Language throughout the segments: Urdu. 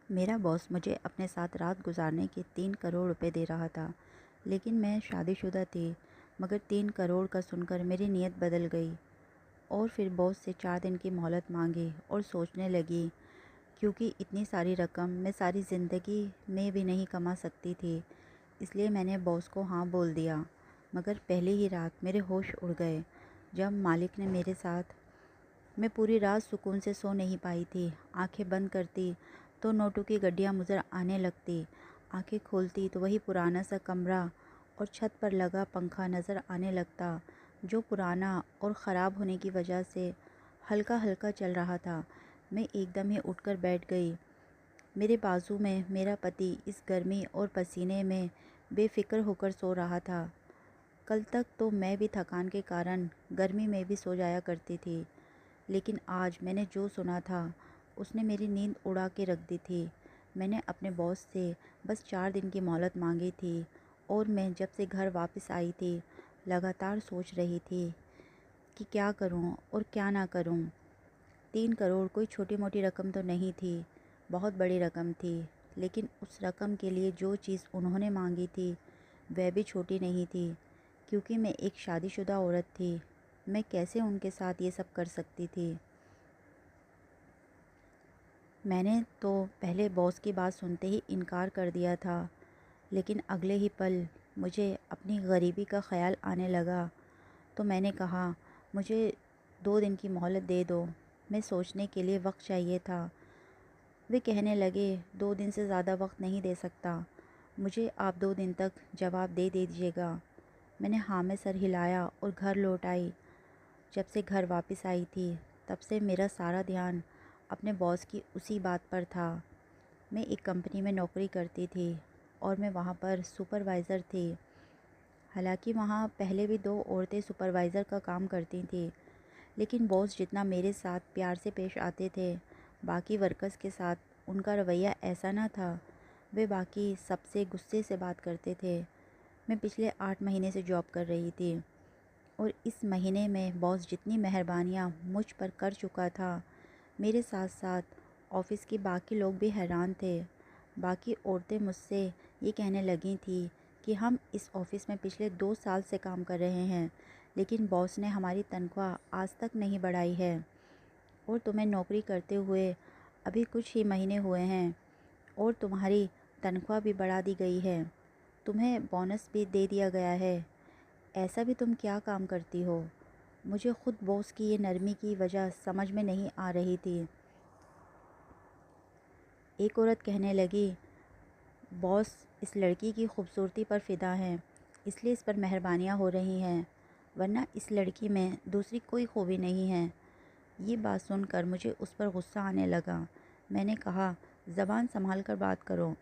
میرا باس مجھے اپنے ساتھ رات گزارنے کے 3 کروڑ روپے دے رہا تھا، لیکن میں شادی شدہ تھی۔ مگر 3 کروڑ کا سن کر میری نیت بدل گئی اور پھر باس سے 4 دن کی مہلت مانگی اور سوچنے لگی، کیونکہ اتنی ساری رقم میں ساری زندگی میں بھی نہیں کما سکتی تھی۔ اس لیے میں نے باس کو ہاں بول دیا۔ مگر پہلی ہی رات میرے ہوش اڑ گئے جب مالک نے میرے ساتھ میں پوری رات سکون سے سو نہیں پائی تھی۔ آنکھیں بند کرتی تو نوٹوں کی گڈیاں نظر آنے لگتی، آنکھیں کھولتی تو وہی پرانا سا کمرہ اور چھت پر لگا پنکھا نظر آنے لگتا، جو پرانا اور خراب ہونے کی وجہ سے ہلکا ہلکا چل رہا تھا۔ میں ایک دم ہی اٹھ کر بیٹھ گئی۔ میرے بازو میں میرا پتی اس گرمی اور پسینے میں بے فکر ہو کر سو رہا تھا۔ کل تک تو میں بھی تھکان کے کارن گرمی میں بھی سو جایا کرتی تھی، لیکن آج میں نے جو سنا تھا اس نے میری نیند اڑا کے رکھ دی تھی۔ میں نے اپنے باس سے بس 4 دن کی مہلت مانگی تھی اور میں جب سے گھر واپس آئی تھی لگاتار سوچ رہی تھی کہ کیا کروں اور کیا نہ کروں۔ 3 کروڑ کوئی چھوٹی موٹی رقم تو نہیں تھی، بہت بڑی رقم تھی، لیکن اس رقم کے لیے جو چیز انہوں نے مانگی تھی وہ بھی چھوٹی نہیں تھی، کیونکہ میں ایک شادی شدہ عورت تھی۔ میں کیسے ان کے ساتھ یہ سب کر سکتی تھی؟ میں نے تو پہلے باس کی بات سنتے ہی انکار کر دیا تھا، لیکن اگلے ہی پل مجھے اپنی غریبی کا خیال آنے لگا، تو میں نے کہا مجھے 2 دن کی مہلت دے دو، میں سوچنے کے لیے وقت چاہیے تھا۔ وہ کہنے لگے 2 دن سے زیادہ وقت نہیں دے سکتا، مجھے آپ 2 دن تک جواب دے دیجیے گا۔ میں نے ہاں میں سر ہلایا اور گھر لوٹ آئی۔ جب سے گھر واپس آئی تھی تب سے میرا سارا دھیان اپنے باس کی اسی بات پر تھا۔ میں ایک کمپنی میں نوکری کرتی تھی اور میں وہاں پر سپروائزر تھی۔ حالانکہ وہاں پہلے بھی 2 عورتیں سپروائزر کا کام کرتی تھیں، لیکن باس جتنا میرے ساتھ پیار سے پیش آتے تھے، باقی ورکرز کے ساتھ ان کا رویہ ایسا نہ تھا۔ وہ باقی سب سے غصے سے بات کرتے تھے۔ میں پچھلے 8 مہینے سے جاب کر رہی تھی اور اس مہینے میں باس جتنی مہربانیاں مجھ پر کر چکا تھا، میرے ساتھ ساتھ آفس کے باقی لوگ بھی حیران تھے۔ باقی عورتیں مجھ سے یہ کہنے لگی تھیں کہ ہم اس آفس میں پچھلے 2 سال سے کام کر رہے ہیں، لیکن باس نے ہماری تنخواہ آج تک نہیں بڑھائی ہے، اور تمہیں نوکری کرتے ہوئے ابھی کچھ ہی مہینے ہوئے ہیں اور تمہاری تنخواہ بھی بڑھا دی گئی ہے، تمہیں بونس بھی دے دیا گیا ہے، ایسا بھی تم کیا کام کرتی ہو؟ مجھے خود باس کی یہ نرمی کی وجہ سمجھ میں نہیں آ رہی تھی۔ ایک عورت کہنے لگی، باس اس لڑکی کی خوبصورتی پر فدا ہیں، اس لیے اس پر مہربانیاں ہو رہی ہیں، ورنہ اس لڑکی میں دوسری کوئی خوبی نہیں ہے۔ یہ بات سن کر مجھے اس پر غصہ آنے لگا۔ میں نے کہا، زبان سنبھال کر بات کرو۔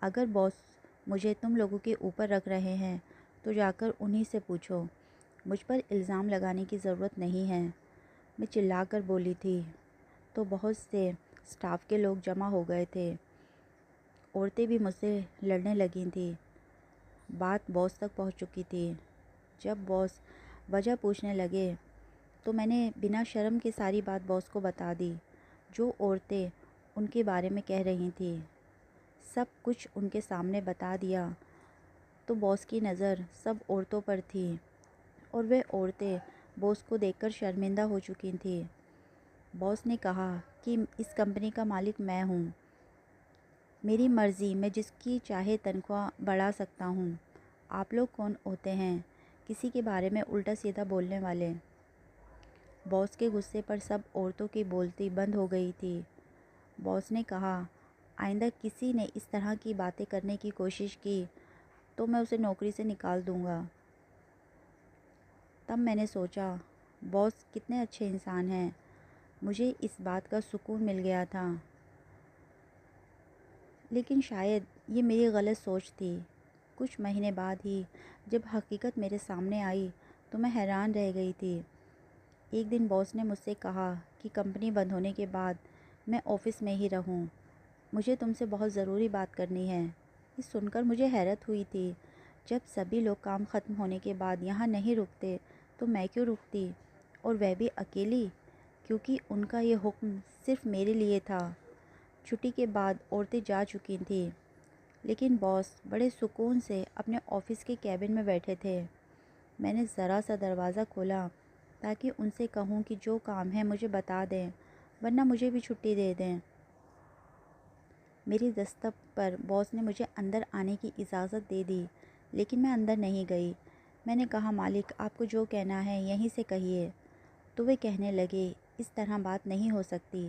اگر باس مجھے تم لوگوں کے اوپر رکھ رہے ہیں تو جا کر انہی سے پوچھو، مجھ پر الزام لگانے کی ضرورت نہیں ہے۔ میں چلا کر بولی تھی تو بہت سے اسٹاف کے لوگ جمع ہو گئے تھے۔ عورتیں بھی مجھ سے لڑنے لگی تھیں۔ بات باس تک پہنچ چکی تھی۔ جب باس وجہ پوچھنے لگے تو میں نے بنا شرم کے ساری بات باس کو بتا دی، جو عورتیں ان کے بارے میں کہہ رہی تھیں۔ سب کچھ ان کے سامنے بتا دیا تو باس کی نظر سب عورتوں پر تھی اور وہ عورتیں باس کو دیکھ کر شرمندہ ہو چکی تھیں۔ باس نے کہا کہ اس کمپنی کا مالک میں ہوں، میری مرضی، میں جس کی چاہے تنخواہ بڑھا سکتا ہوں۔ آپ لوگ کون ہوتے ہیں کسی کے بارے میں الٹا سیدھا بولنے والے؟ باس کے غصے پر سب عورتوں کی بولتی بند ہو گئی تھی۔ باس نے کہا، آئندہ کسی نے اس طرح کی باتیں کرنے کی کوشش کی تو میں اسے نوکری سے نکال دوں گا۔ تب میں نے سوچا، باس کتنے اچھے انسان ہیں، مجھے اس بات کا سکون مل گیا تھا۔ لیکن شاید یہ میری غلط سوچ تھی۔ کچھ مہینے بعد ہی جب حقیقت میرے سامنے آئی تو میں حیران رہ گئی تھی۔ ایک دن باس نے مجھ سے کہا کہ کمپنی بند ہونے کے بعد میں آفس میں ہی رہوں، مجھے تم سے بہت ضروری بات کرنی ہے۔ یہ سن کر مجھے حیرت ہوئی تھی، جب سبھی لوگ کام ختم ہونے کے بعد یہاں نہیں رکتے تو میں کیوں رکتی، اور وہ بھی اکیلی، کیونکہ ان کا یہ حکم صرف میرے لیے تھا۔ چھٹی کے بعد عورتیں جا چکی تھیں، لیکن باس بڑے سکون سے اپنے آفس کے کیبن میں بیٹھے تھے۔ میں نے ذرا سا دروازہ کھولا تاکہ ان سے کہوں کہ جو کام ہے مجھے بتا دیں، ورنہ مجھے بھی چھٹی دے دیں۔ میری دستک پر باس نے مجھے اندر آنے کی اجازت دے دی، لیکن میں اندر نہیں گئی۔ میں نے کہا مالک آپ کو جو کہنا ہے یہیں سے کہیے۔ تو وہ کہنے لگے اس طرح بات نہیں ہو سکتی،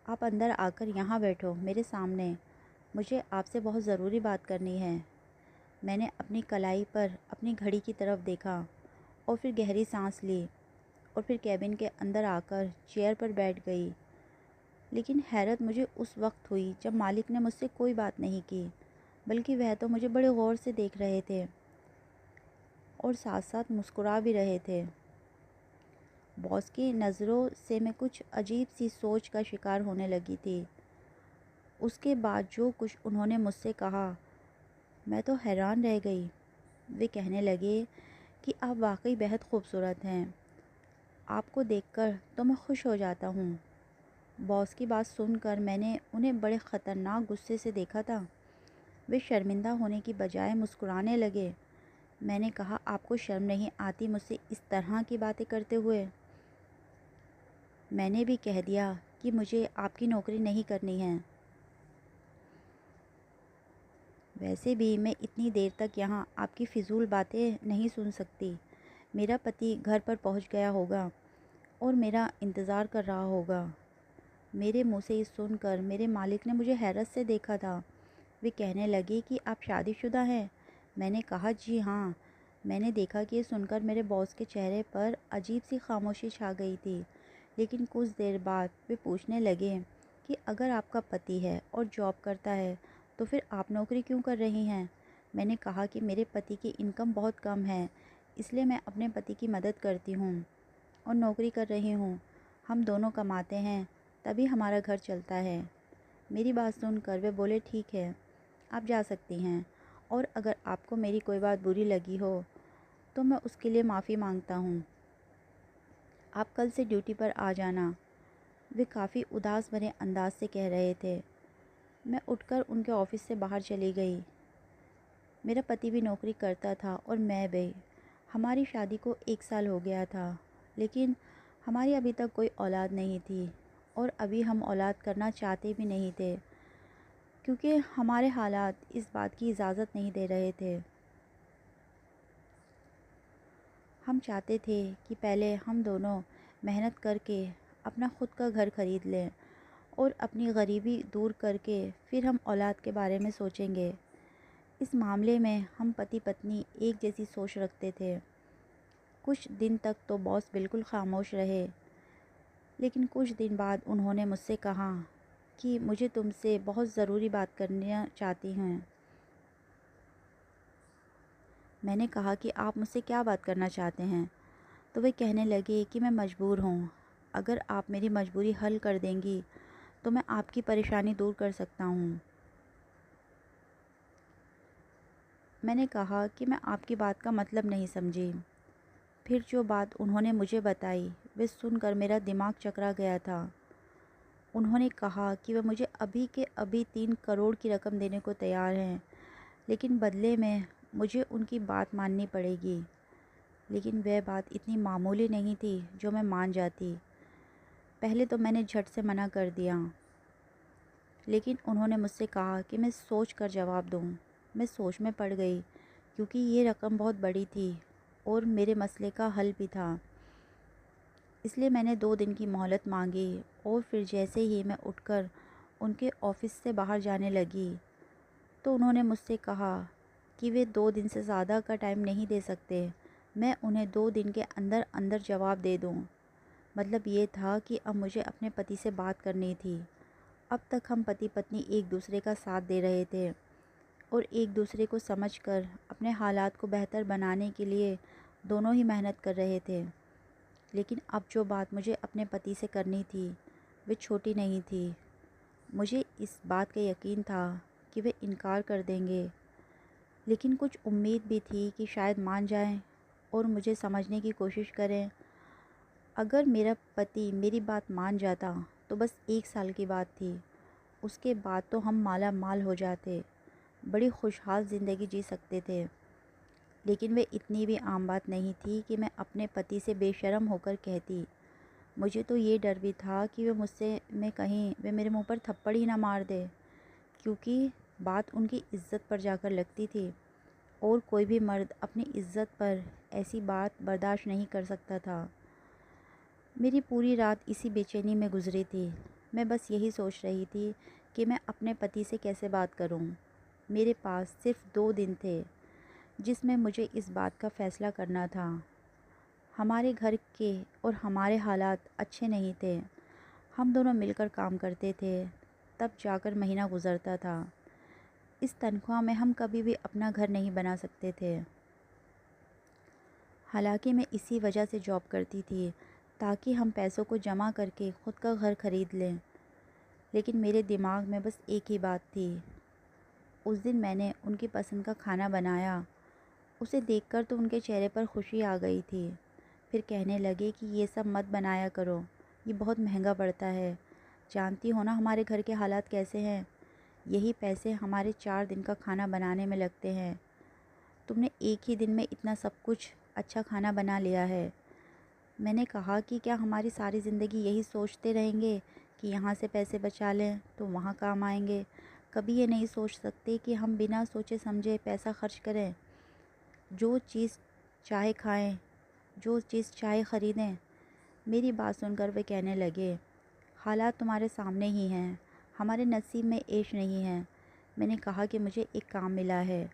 آپ اندر آ کر یہاں بیٹھو میرے سامنے، مجھے آپ سے بہت ضروری بات کرنی ہے۔ میں نے اپنی کلائی پر اپنی گھڑی کی طرف دیکھا اور پھر گہری سانس لی اور پھر کیبن کے اندر آ کر چیئر پر بیٹھ گئی۔ لیکن حیرت مجھے اس وقت ہوئی جب مالک نے مجھ سے کوئی بات نہیں کی، بلکہ وہ تو مجھے بڑے غور سے دیکھ رہے تھے اور ساتھ ساتھ مسکرا بھی رہے تھے۔ باس کی نظروں سے میں کچھ عجیب سی سوچ کا شکار ہونے لگی تھی۔ اس کے بعد جو کچھ انہوں نے مجھ سے کہا میں تو حیران رہ گئی۔ وہ کہنے لگے کہ آپ واقعی بہت خوبصورت ہیں، آپ کو دیکھ کر تو میں خوش ہو جاتا ہوں۔ باس کی بات سن کر میں نے انہیں بڑے خطرناک غصے سے دیکھا تھا۔ وہ شرمندہ ہونے کی بجائے مسکرانے لگے۔ میں نے کہا آپ کو شرم نہیں آتی مجھ سے اس طرح کی باتیں کرتے ہوئے؟ میں نے بھی کہہ دیا کہ مجھے آپ کی نوکری نہیں کرنی ہے۔ ویسے بھی میں اتنی دیر تک یہاں آپ کی فضول باتیں نہیں سن سکتی۔ میرا پتی گھر پر پہنچ گیا ہوگا اور میرا انتظار کر رہا ہوگا۔ میرے منہ سے یہ سن کر میرے مالک نے مجھے حیرت سے دیکھا تھا۔ وہ کہنے لگے کہ آپ شادی شدہ ہیں؟ میں نے کہا جی ہاں۔ میں نے دیکھا کہ یہ سن کر میرے باس کے چہرے پر عجیب سی خاموشی چھا گئی تھی، لیکن کچھ دیر بعد وہ پوچھنے لگے کہ اگر آپ کا پتی ہے اور جاب کرتا ہے تو پھر آپ نوکری کیوں کر رہی ہیں؟ میں نے کہا کہ میرے پتی کی انکم بہت کم ہے، اس لیے میں اپنے پتی کی مدد کرتی ہوں اور نوکری کر رہی ہوں۔ ہم دونوں کماتے ہیں تبھی ہمارا گھر چلتا ہے۔ میری بات سن کر وہ بولے ٹھیک ہے، آپ جا سکتی ہیں، اور اگر آپ کو میری کوئی بات بری لگی ہو تو میں اس کے لیے معافی مانگتا ہوں۔ آپ کل سے ڈیوٹی پر آ جانا۔ وہ کافی اداس بھرے انداز سے کہہ رہے تھے۔ میں اٹھ کر ان کے آفس سے باہر چلی گئی۔ میرا پتی بھی نوکری کرتا تھا اور میں بھی۔ ہماری شادی کو 1 سال ہو گیا تھا، لیکن ہماری ابھی تک کوئی اولاد نہیں تھی، اور ابھی ہم اولاد کرنا چاہتے بھی نہیں تھے کیونکہ ہمارے حالات اس بات کی اجازت نہیں دے رہے تھے۔ ہم چاہتے تھے کہ پہلے ہم دونوں محنت کر کے اپنا خود کا گھر خرید لیں اور اپنی غریبی دور کر کے پھر ہم اولاد کے بارے میں سوچیں گے۔ اس معاملے میں ہم پتی پتنی ایک جیسی سوچ رکھتے تھے۔ کچھ دن تک تو باس بالکل خاموش رہے، لیکن کچھ دن بعد انہوں نے مجھ سے کہا کہ مجھے تم سے بہت ضروری بات کرنا چاہتی ہیں۔ میں نے کہا کہ آپ مجھ سے کیا بات کرنا چاہتے ہیں؟ تو وہ کہنے لگے کہ میں مجبور ہوں، اگر آپ میری مجبوری حل کر دیں گی تو میں آپ کی پریشانی دور کر سکتا ہوں۔ میں نے کہا کہ میں آپ کی بات کا مطلب نہیں سمجھی۔ پھر جو بات انہوں نے مجھے بتائی وہ سن کر میرا دماغ چکرا گیا تھا۔ انہوں نے کہا کہ وہ مجھے ابھی کے ابھی 3 کروڑ کی رقم دینے کو تیار ہیں، لیکن بدلے میں مجھے ان کی بات ماننی پڑے گی۔ لیکن وہ بات اتنی معمولی نہیں تھی جو میں مان جاتی۔ پہلے تو میں نے جھٹ سے منع کر دیا، لیکن انہوں نے مجھ سے کہا کہ میں سوچ کر جواب دوں۔ میں سوچ میں پڑ گئی کیونکہ یہ رقم بہت بڑی تھی اور میرے مسئلے کا حل بھی تھا۔ اس لیے میں نے 2 دن کی مہلت مانگی، اور پھر جیسے ہی میں اٹھ کر ان کے آفس سے باہر جانے لگی تو انہوں نے مجھ سے کہا کہ وہ 2 دن سے زیادہ کا ٹائم نہیں دے سکتے، میں انہیں 2 دن کے اندر اندر جواب دے دوں۔ مطلب یہ تھا کہ اب مجھے اپنے پتی سے بات کرنی تھی۔ اب تک ہم پتی پتنی ایک دوسرے کا ساتھ دے رہے تھے اور ایک دوسرے کو سمجھ کر اپنے حالات کو بہتر بنانے کے لیے دونوں ہی محنت کر رہے تھے۔ لیکن اب جو بات مجھے اپنے پتی سے کرنی تھی وہ چھوٹی نہیں تھی۔ مجھے اس بات کا یقین تھا کہ وہ انکار کر دیں گے، لیکن کچھ امید بھی تھی کہ شاید مان جائیں اور مجھے سمجھنے کی کوشش کریں۔ اگر میرا پتی میری بات مان جاتا تو بس 1 سال کی بات تھی، اس کے بعد تو ہم مالا مال ہو جاتے، بڑی خوشحال زندگی جی سکتے تھے۔ لیکن وہ اتنی بھی عام بات نہیں تھی کہ میں اپنے پتی سے بے شرم ہو کر کہتی۔ مجھے تو یہ ڈر بھی تھا کہ وہ کہیں وہ میرے منہ پر تھپڑ ہی نہ مار دے، کیونکہ بات ان کی عزت پر جا کر لگتی تھی، اور کوئی بھی مرد اپنی عزت پر ایسی بات برداشت نہیں کر سکتا تھا۔ میری پوری رات اسی بے چینی میں گزری تھی۔ میں بس یہی سوچ رہی تھی کہ میں اپنے پتی سے کیسے بات کروں۔ میرے پاس صرف 2 دن تھے جس میں مجھے اس بات کا فیصلہ کرنا تھا۔ ہمارے گھر کے اور ہمارے حالات اچھے نہیں تھے۔ ہم دونوں مل کر کام کرتے تھے، تب جا کر مہینہ گزرتا تھا۔ اس تنخواہ میں ہم کبھی بھی اپنا گھر نہیں بنا سکتے تھے۔ حالانکہ میں اسی وجہ سے جاب کرتی تھی تاکہ ہم پیسوں کو جمع کر کے خود کا گھر خرید لیں، لیکن میرے دماغ میں بس ایک ہی بات تھی۔ اس دن میں نے ان کی پسند کا کھانا بنایا، اسے دیکھ کر تو ان کے چہرے پر خوشی آ گئی تھی۔ پھر کہنے لگے کہ یہ سب مت بنایا کرو، یہ بہت مہنگا پڑتا ہے، جانتی ہو نا ہمارے گھر کے حالات کیسے ہیں، یہی پیسے ہمارے 4 دن کا کھانا بنانے میں لگتے ہیں، تم نے ایک ہی دن میں اتنا سب کچھ اچھا کھانا بنا لیا ہے۔ میں نے کہا کہ کیا ہماری ساری زندگی یہی سوچتے رہیں گے کہ یہاں سے پیسے بچا لیں تو وہاں کام آئیں گے، کبھی یہ نہیں سوچ سکتے کہ ہم بنا سوچے سمجھے پیسہ خرچ کریں، جو چیز چاہے کھائیں، جو چیز چاہے خریدیں۔ میری بات سن کر وہ کہنے لگے، حالات تمہارے سامنے ہی ہیں، ہمارے نصیب میں عیش نہیں ہے۔ میں نے کہا کہ مجھے ایک کام ملا ہے،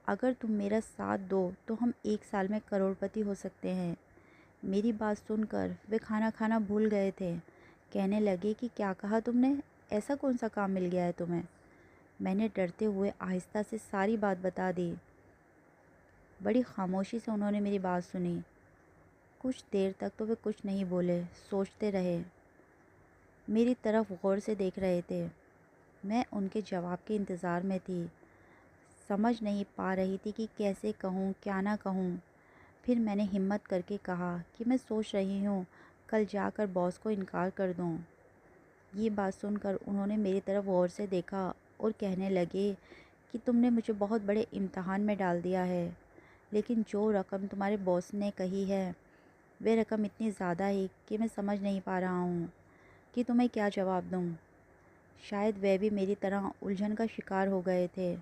اگر تم میرا ساتھ دو تو ہم 1 سال میں کروڑ پتی ہو سکتے ہیں۔ میری بات سن کر وہ کھانا کھانا بھول گئے تھے۔ کہنے لگے کہ کیا کہا تم نے، ایسا کون سا کام مل گیا ہے تمہیں؟ میں نے ڈرتے ہوئے آہستہ سے ساری بات بتا دی۔ بڑی خاموشی سے انہوں نے میری بات سنی۔ کچھ دیر تک تو وہ کچھ نہیں بولے، سوچتے رہے، میری طرف غور سے دیکھ رہے تھے۔ میں ان کے جواب کے انتظار میں تھی، سمجھ نہیں پا رہی تھی کہ کیسے کہوں کیا نہ کہوں۔ پھر میں نے ہمت کر کے کہا کہ میں سوچ رہی ہوں کل جا کر باس کو انکار کر دوں۔ یہ بات سن کر انہوں نے میری طرف غور سے دیکھا اور کہنے لگے کہ تم نے مجھے بہت بڑے امتحان میں ڈال دیا ہے، لیکن جو رقم تمہارے باس نے کہی ہے وہ رقم اتنی زیادہ ہے کہ میں سمجھ نہیں پا رہا ہوں کہ تمہیں کیا جواب دوں۔ شاید وہ بھی میری طرح الجھن کا شکار ہو گئے تھے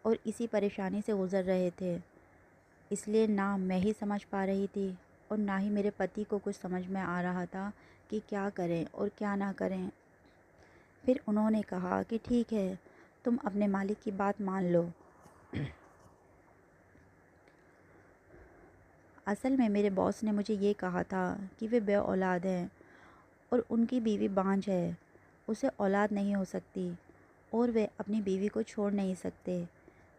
اور اسی پریشانی سے گزر رہے تھے، اس لیے نہ میں ہی سمجھ پا رہی تھی اور نہ ہی میرے پتی کو کچھ سمجھ میں آ رہا تھا کہ کیا کریں اور کیا نہ کریں۔ پھر انہوں نے کہا کہ ٹھیک ہے، تم اپنے مالک کی بات مان لو۔ اصل میں میرے باس نے مجھے یہ کہا تھا کہ وہ بے اولاد ہیں اور ان کی بیوی بانجھ ہے، اسے اولاد نہیں ہو سکتی، اور وہ اپنی بیوی کو چھوڑ نہیں سکتے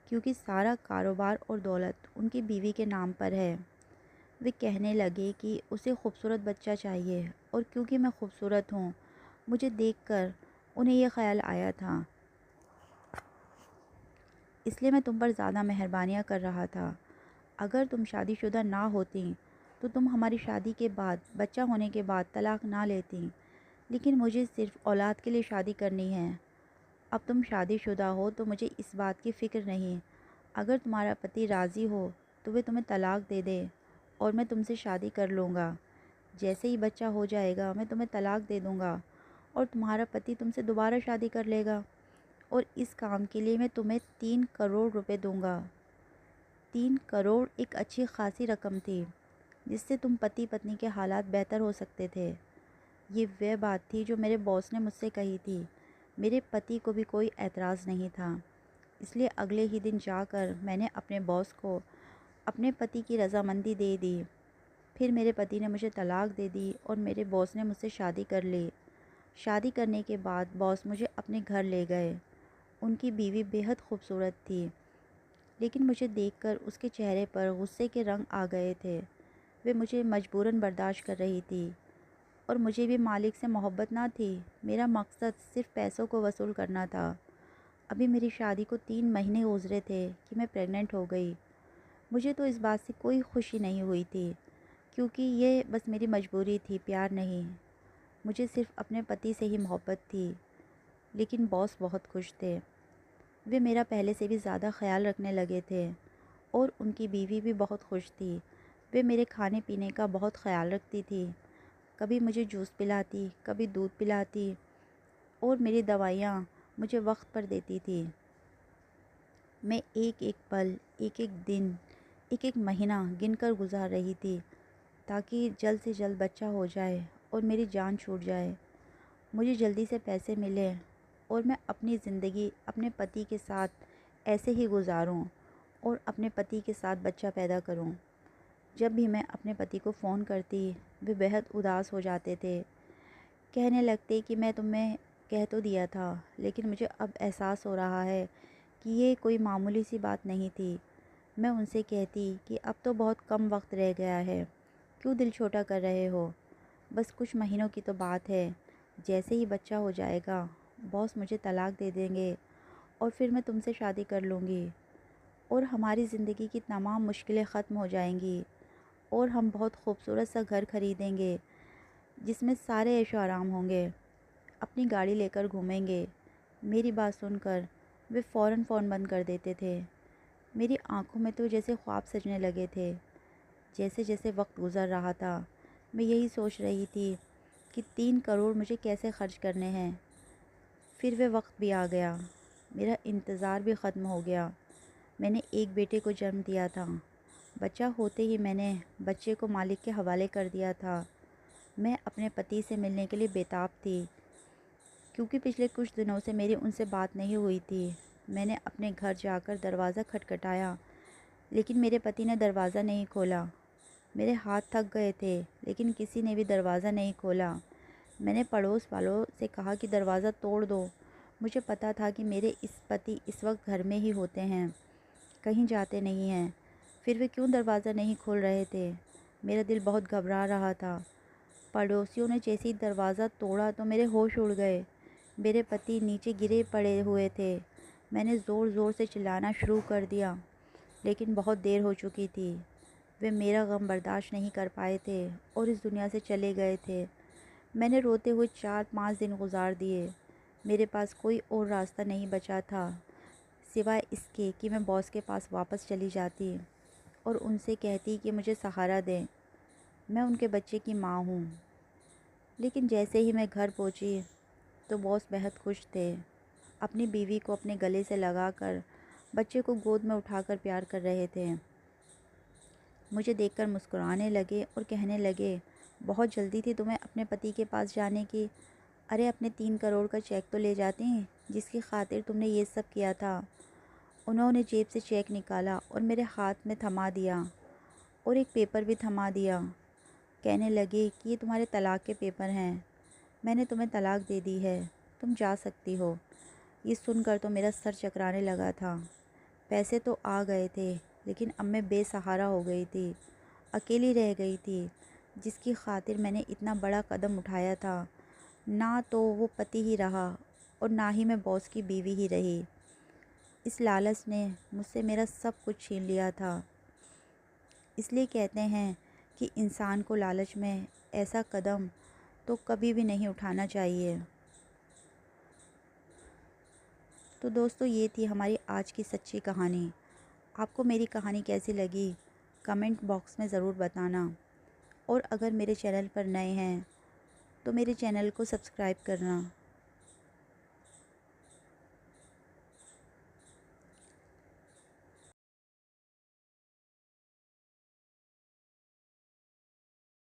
کیونکہ سارا کاروبار اور دولت ان کی بیوی کے نام پر ہے۔ وہ کہنے لگے کہ اسے خوبصورت بچہ چاہیے، اور کیونکہ میں خوبصورت ہوں، مجھے دیکھ کر انہیں یہ خیال آیا تھا، اس لیے میں تم پر زیادہ مہربانیاں کر رہا تھا۔ اگر تم شادی شدہ نہ ہوتیں تو تم ہماری شادی کے بعد بچہ ہونے کے بعد طلاق نہ لیتیں، لیکن مجھے صرف اولاد کے لیے شادی کرنی ہے۔ اب تم شادی شدہ ہو تو مجھے اس بات کی فکر نہیں، اگر تمہارا پتی راضی ہو تو وہ تمہیں طلاق دے دے اور میں تم سے شادی کر لوں گا، جیسے ہی بچہ ہو جائے گا میں تمہیں طلاق دے دوں گا اور تمہارا پتی تم سے دوبارہ شادی کر لے گا، اور اس کام کے لیے میں تمہیں 3 کروڑ روپے دوں گا۔ 3 کروڑ ایک اچھی خاصی رقم تھی جس سے تم پتی پتنی کے حالات بہتر ہو سکتے تھے۔ یہ وہ بات تھی جو میرے باس نے مجھ سے کہی تھی۔ میرے پتی کو بھی کوئی اعتراض نہیں تھا، اس لیے اگلے ہی دن جا کر میں نے اپنے باس کو اپنے پتی کی رضامندی دے دی۔ پھر میرے پتی نے مجھے طلاق دے دی اور میرے باس نے مجھ سے شادی کر لی۔ شادی کرنے کے بعد باس مجھے اپنے گھر لے گئے۔ ان کی بیوی بے حد خوبصورت تھی، لیکن مجھے دیکھ کر اس کے چہرے پر غصے کے رنگ آ گئے تھے۔ وہ مجھے مجبوراً برداشت کر رہی تھی، اور مجھے بھی مالک سے محبت نہ تھی، میرا مقصد صرف پیسوں کو وصول کرنا تھا۔ ابھی میری شادی کو 3 مہینے گزرے تھے کہ میں پریگننٹ ہو گئی۔ مجھے تو اس بات سے کوئی خوشی نہیں ہوئی تھی، کیونکہ یہ بس میری مجبوری تھی، پیار نہیں۔ مجھے صرف اپنے پتی سے ہی محبت تھی، لیکن باس بہت خوش تھے۔ وہ میرا پہلے سے بھی زیادہ خیال رکھنے لگے تھے اور ان کی بیوی بھی بہت خوش تھی۔ وہ میرے کھانے پینے کا بہت خیال رکھتی تھی، کبھی مجھے جوس پلاتی، کبھی دودھ پلاتی اور میری دوائیاں مجھے وقت پر دیتی تھی۔ میں ایک ایک پل، ایک ایک دن، ایک ایک مہینہ گن کر گزار رہی تھی تاکہ جلد سے جلد بچہ ہو جائے اور میری جان چھوٹ جائے، مجھے جلدی سے پیسے ملیں اور میں اپنی زندگی اپنے پتی کے ساتھ ایسے ہی گزاروں اور اپنے پتی کے ساتھ بچہ پیدا کروں۔ جب بھی میں اپنے پتی کو فون کرتی، وہ بہت اداس ہو جاتے تھے، کہنے لگتے کہ میں تمہیں کہہ تو دیا تھا، لیکن مجھے اب احساس ہو رہا ہے کہ یہ کوئی معمولی سی بات نہیں تھی۔ میں ان سے کہتی کہ اب تو بہت کم وقت رہ گیا ہے، کیوں دل چھوٹا کر رہے ہو؟ بس کچھ مہینوں کی تو بات ہے، جیسے ہی بچہ ہو جائے گا باس مجھے طلاق دے دیں گے اور پھر میں تم سے شادی کر لوں گی اور ہماری زندگی کی تمام مشکلیں ختم ہو جائیں گی اور ہم بہت خوبصورت سا گھر خریدیں گے جس میں سارے عیش و آرام ہوں گے، اپنی گاڑی لے کر گھومیں گے۔ میری بات سن کر وہ فوراً فون بند کر دیتے تھے۔ میری آنکھوں میں تو جیسے خواب سجنے لگے تھے۔ جیسے جیسے وقت گزر رہا تھا میں یہی سوچ رہی تھی کہ 3 کروڑ مجھے کیسے خرچ کرنے ہیں۔ پھر وہ وقت بھی آ گیا، میرا انتظار بھی ختم ہو گیا۔ میں نے ایک بیٹے کو جنم دیا تھا، بچہ ہوتے ہی میں نے بچے کو مالک کے حوالے کر دیا تھا۔ میں اپنے پتی سے ملنے کے لیے بےتاب تھی، کیونکہ پچھلے کچھ دنوں سے میری ان سے بات نہیں ہوئی تھی۔ میں نے اپنے گھر جا کر دروازہ کھٹکھٹایا، لیکن میرے پتی نے دروازہ نہیں کھولا۔ میرے ہاتھ تھک گئے تھے، لیکن کسی نے بھی دروازہ نہیں کھولا۔ میں نے پڑوس والوں سے کہا کہ دروازہ توڑ دو۔ مجھے پتہ تھا کہ میرے پتی اس وقت گھر میں ہی ہوتے ہیں، کہیں جاتے نہیں ہیں، پھر وہ کیوں دروازہ نہیں کھول رہے تھے؟ میرا دل بہت گھبرا رہا تھا۔ پڑوسیوں نے جیسے ہی دروازہ توڑا تو میرے ہوش اڑ گئے۔ میرے پتی نیچے گرے پڑے ہوئے تھے۔ میں نے زور زور سے چلانا شروع کر دیا، لیکن بہت دیر ہو چکی تھی۔ وہ میرا غم برداشت نہیں کر پائے تھے اور اس دنیا سے چلے گئے تھے۔ میں نے روتے ہوئے 4-5 دن گزار دیے۔ میرے پاس کوئی اور راستہ نہیں بچا تھا سوائے اس کے کہ میں باس کے پاس واپس چلی جاتی اور ان سے کہتی کہ مجھے سہارا دیں، میں ان کے بچے کی ماں ہوں۔ لیکن جیسے ہی میں گھر پہنچی تو باس بہت خوش تھے، اپنی بیوی کو اپنے گلے سے لگا کر بچے کو گود میں اٹھا کر پیار کر رہے تھے۔ مجھے دیکھ کر مسکرانے لگے اور کہنے لگے، بہت جلدی تھی تمہیں اپنے پتی کے پاس جانے کی، ارے اپنے 3 کروڑ کا چیک تو لے جاتی جس کی خاطر تم نے یہ سب کیا تھا۔ انہوں نے جیب سے چیک نکالا اور میرے ہاتھ میں تھما دیا اور ایک پیپر بھی تھما دیا۔ کہنے لگے کہ یہ تمہارے طلاق کے پیپر ہیں، میں نے تمہیں طلاق دے دی ہے، تم جا سکتی ہو۔ یہ سن کر تو میرا سر چکرانے لگا تھا۔ پیسے تو آ گئے تھے، لیکن اب میں بے سہارا ہو گئی تھی، اکیلی رہ گئی تھی، جس کی خاطر میں نے اتنا بڑا قدم اٹھایا تھا۔ نہ تو وہ پتی ہی رہا اور نہ ہی میں باس کی بیوی ہی رہی۔ اس لالچ نے مجھ سے میرا سب کچھ چھین لیا تھا۔ اس لیے کہتے ہیں کہ انسان کو لالچ میں ایسا قدم تو کبھی بھی نہیں اٹھانا چاہیے۔ تو دوستو، یہ تھی ہماری آج کی سچی کہانی۔ آپ کو میری کہانی کیسی لگی کمنٹ باکس میں ضرور بتانا، اور اگر میرے چینل پر نئے ہیں تو میرے چینل کو سبسکرائب کرنا۔